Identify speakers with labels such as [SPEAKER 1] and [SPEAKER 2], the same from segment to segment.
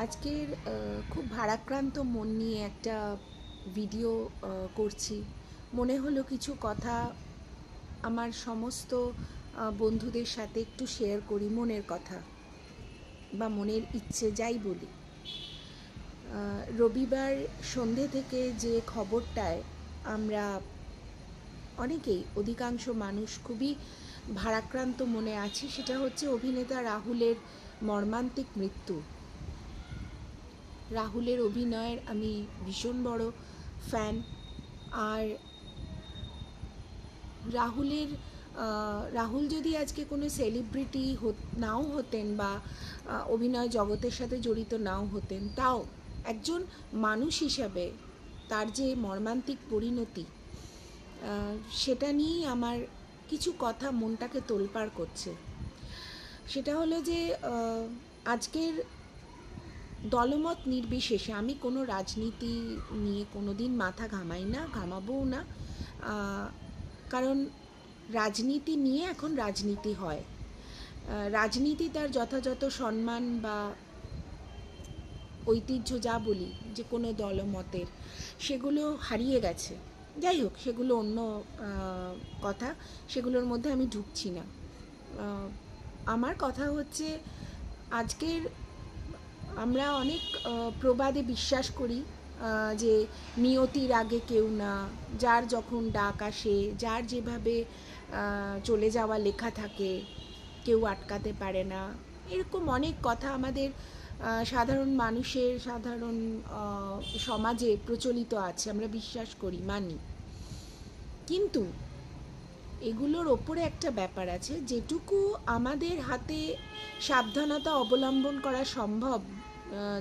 [SPEAKER 1] আজকের খুব ভারাক্রান্ত মন নিয়ে একটা ভিডিও করছি। মনে হলো কিছু কথা আমার সমস্ত বন্ধুদের সাথে একটু শেয়ার করি, মনের কথা বা মনের ইচ্ছে যাই বলি। রবিবার সন্ধে থেকে যে খবরটায় আমরা অনেকেই, অধিকাংশ মানুষ খুবই ভারাক্রান্ত মনে আছি, সেটা হচ্ছে অভিনেতা রাহুলের মর্মান্তিক মৃত্যু। রাহুলের অভিনয়ের আমি ভীষণ বড় ফ্যান। আর রাহুল যদি আজকে কোনো সেলিব্রিটি নাও হতেন বা অভিনয় জগতের সাথে জড়িত নাও হতেন, তাও একজন মানুষ হিসাবে তার যে মর্মান্তিক পরিণতি, সেটা নিয়েই আমার কিছু কথা মনটাকে তোলপাড় করছে। সেটা হলো যে আজকের দলমত নির্বিশেষে, আমি কোনো রাজনীতি নিয়ে কোনো দিন মাথা ঘামাই না, ঘামাবও না। কারণ রাজনীতি নিয়ে এখন রাজনীতি হয়। রাজনীতি তার যথাযথ সম্মান বা ঐতিহ্য যা বলি, যে কোনো দলমতের, সেগুলো হারিয়ে গেছে। যাই হোক, সেগুলো অন্য কথা, সেগুলোর মধ্যে আমি ঢুকছি না। আমার কথা হচ্ছে, আজকের আমরা অনেক প্রবাদে বিশ্বাস করি যে নিয়তির আগে কেউ না, যার যখন ডাক আসে, যার যেভাবে চলে যাওয়া লেখা থাকে, কেউ আটকাতে পারে না। এরকম অনেক কথা আমাদের সাধারণ মানুষের, সাধারণ সমাজে প্রচলিত আছে, আমরা বিশ্বাস করি, মানি। কিন্তু এগুলোর ওপরে একটা ব্যাপার আছে, যেটুকু আমাদের হাতে সাবধানতা অবলম্বন করা সম্ভব,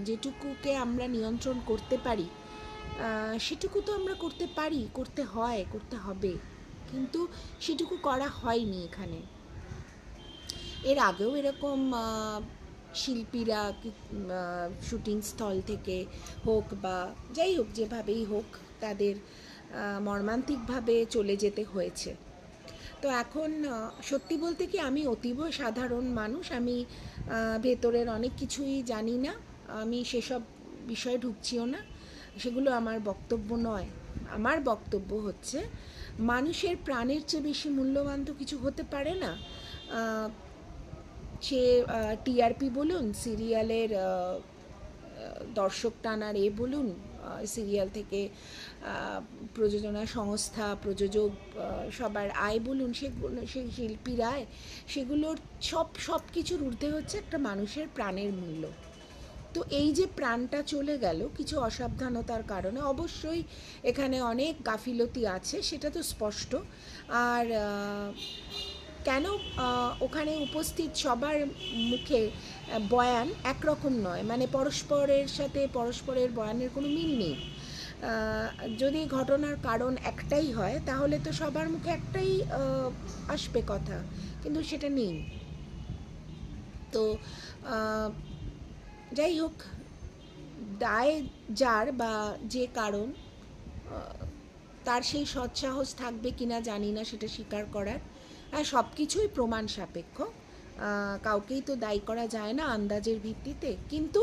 [SPEAKER 1] যেটুকুকে আমরা নিয়ন্ত্রণ করতে পারি, সেটুকু তো আমরা করতে পারি, করতে হয়, করতে হবে। কিন্তু সেটুকু করা হয়নি এখানে। এর আগেও এরকম শিল্পীরা শুটিং স্থল থেকে হোক বা যাই হোক, যেভাবেই হোক, তাদের মর্মান্তিকভাবে চলে যেতে হয়েছে। তো এখন সত্যি বলতে কি, আমি অতীব সাধারণ মানুষ, আমি ভেতরের অনেক কিছুই জানি না, আমি সেসব বিষয়ে ঢুকছিও না, সেগুলো আমার বক্তব্য নয়। আমার বক্তব্য হচ্ছে, মানুষের প্রাণের চেয়ে বেশি মূল্যবান তো কিছু হতে পারে না। সে টিআরপি বলুন, সিরিয়ালের দর্শক টানার বলুন, সিরিয়াল থেকে প্রযোজনা সংস্থা, প্রযোজক, সবার আয় বলুন, সেই শিল্পীর আয়, সেগুলোর সব কিছুর ঊর্ধ্বে হচ্ছে একটা মানুষের প্রাণের মূল্য। তো এই যে প্রাণটা চলে গেল কিছু অসাবধানতার কারণে, অবশ্যই এখানে অনেক গাফিলতি আছে, সেটা তো স্পষ্ট। আর কেন ওখানে উপস্থিত সবার মুখে বয়ান একরকম নয়, মানে পরস্পরের সাথে পরস্পরের বয়ানের কোনো মিল নেই। যদি ঘটনার কারণ একটাই হয়, তাহলে তো সবার মুখে একটাই আসবে কথা, কিন্তু সেটা নেই। তো যাই হোক, দায় যার বা যে কারণ, তার সেই সৎসাহস থাকবে কিনা জানি না সেটা স্বীকার করার। আর সব কিছুই প্রমাণ সাপেক্ষ, কাউকেই তো দায়ী করা যায় না আন্দাজের ভিত্তিতে। কিন্তু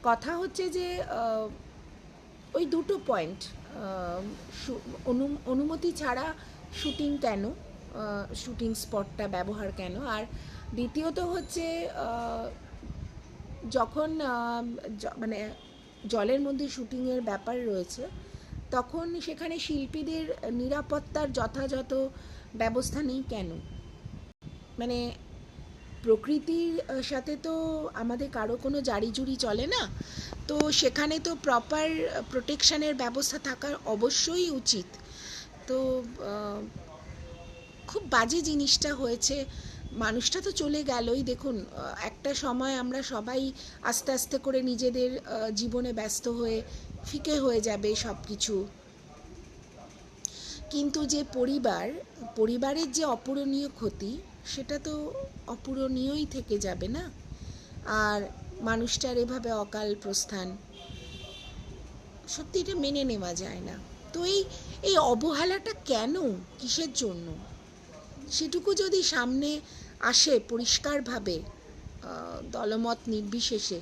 [SPEAKER 1] কথা হচ্ছে যে ওই দুটো পয়েন্ট, অনুমতি ছাড়া শুটিং কেন, শুটিং স্পটটা ব্যবহার কেন, আর দ্বিতীয়ত হচ্ছে যখন মানে জলের মধ্যে শুটিংয়ের ব্যাপার রয়েছে, তখন সেখানে শিল্পীদের নিরাপত্তার যথাযথ ব্যবস্থা নেই কেন? মানে প্রকৃতির সাথে তো আমাদের কারো কোনো জারিজুরি চলে না, তো সেখানে তো প্রপার প্রোটেকশনের ব্যবস্থা থাকার অবশ্যই উচিত। তো খুব বাজে জিনিসটা হয়েছে। মানুষটা তো চলে গেলই, দেখুন, একটা সময় আমরা সবাই আস্তে আস্তে করে নিজেদের জীবনে ব্যস্ত হয়ে ফিকে হয়ে যাবে সব কিছু। কিন্তু যে পরিবারের যে অপূরণীয় ক্ষতি, সেটা তো অপূরণীয়ই থেকে যাবে না। আর মানুষটার এভাবে অকাল প্রস্থান, সত্যি এটা মেনে নেওয়া যায় না। তো এই অবহেলাটা কেন, কিসের জন্য, সেটুকু যদি সামনে আসে পরিষ্কারভাবে, দলমত নির্বিশেষে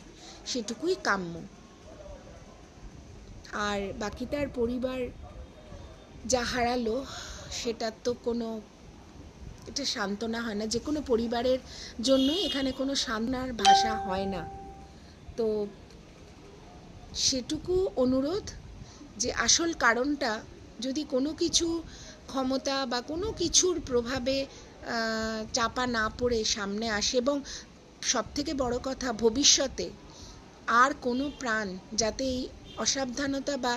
[SPEAKER 1] সেটুকুই কাম্য। আর বাকি তার পরিবার যা হারালো সেটার তো কোনো এটা সান্ত্বনা হয় না। যে কোনো পরিবারের জন্যই এখানে কোনো সান্ত্বনার ভাষা হয় না। তো সেটুকু অনুরোধ যে আসল কারণটা যদি কোনো কিছু ক্ষমতা বা কোনো কিছুর প্রভাবে চাপা না পড়ে সামনে আসে, এবং সবথেকে বড় কথা ভবিষ্যতে আর কোনো প্রাণ যাতে এই অসাবধানতা বা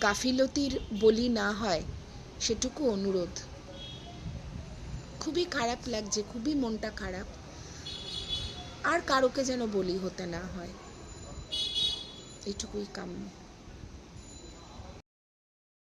[SPEAKER 1] গাফিলতির বলি না হয়, সেটুকু অনুরোধ। খুবই খারাপ লাগছে, খুবই মনটা খারাপ। আর কারোকে যেন বলি হতে না হয়, এটুকুই কাম্য।